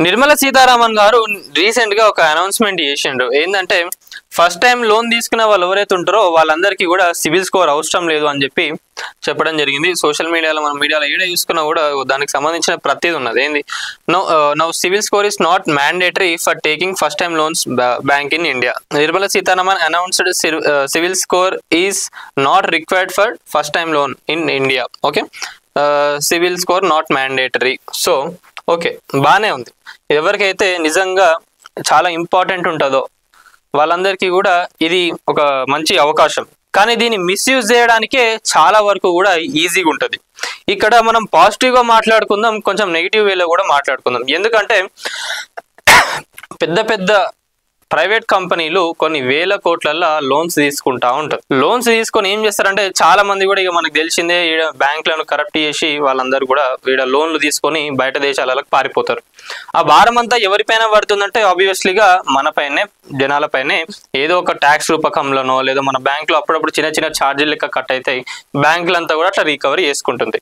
నిర్మలా సీతారామన్ గారు రీసెంట్ గా ఒక అనౌన్స్మెంట్ చేసిండ్రు. ఏంటంటే ఫస్ట్ టైం లోన్ తీసుకున్న వాళ్ళు ఎవరైతే ఉంటారో వాళ్ళందరికీ కూడా సివిల్ స్కోర్ అవసరం లేదు అని చెప్పి చెప్పడం జరిగింది. సోషల్ మీడియాలో మన మీడియాలో ఏడ చూసుకున్నా కూడా దానికి సంబంధించిన ప్రతిదీ ఉన్నది. ఏంది now civil score is not mandatory for taking first time loans bank in India. Nirmala Sitharaman announced civil score is not required for first time loan in India. Okay, civil score not mandatory. So okay, బాగానే ఉంది. ఎవరికైతే నిజంగా చాలా important ఉంటుందో వాళ్ళందరికీ కూడా ఇది ఒక మంచి అవకాశం. కానీ దీన్ని మిస్యూజ్ చేయడానికే చాలా వరకు కూడా ఈజీగా ఉంటుంది. ఇక్కడ మనం పాజిటివ్గా మాట్లాడుకుందాం, కొంచెం నెగిటివ్ వేలో కూడా మాట్లాడుకుందాం. ఎందుకంటే పెద్ద పెద్ద ప్రైవేట్ కంపెనీలు కొన్ని వేల కోట్లల్లో లోన్స్ తీసుకుంటా ఉంటారు. లోన్స్ తీసుకొని ఏం చేస్తారంటే చాలా మంది కూడా ఇక మనకు తెలిసిందే ఈడ బ్యాంకులను కరప్ట్ చేసి వాళ్ళందరూ కూడా ఈడ లోన్లు తీసుకొని బయట దేశాలకు పారిపోతారు. ఆ భారం అంతా ఎవరిపైన పడుతుందంటే ఆబ్వియస్లీగా మనపైనే, జనాలపైనే. ఏదో ఒక ట్యాక్స్ రూపకంలోనో లేదా మన బ్యాంకులో అప్పుడప్పుడు చిన్న చిన్న ఛార్జీలు లెక్క కట్ అవుతాయి, బ్యాంకులంతా కూడా అట్లా రికవరీ చేసుకుంటుంది.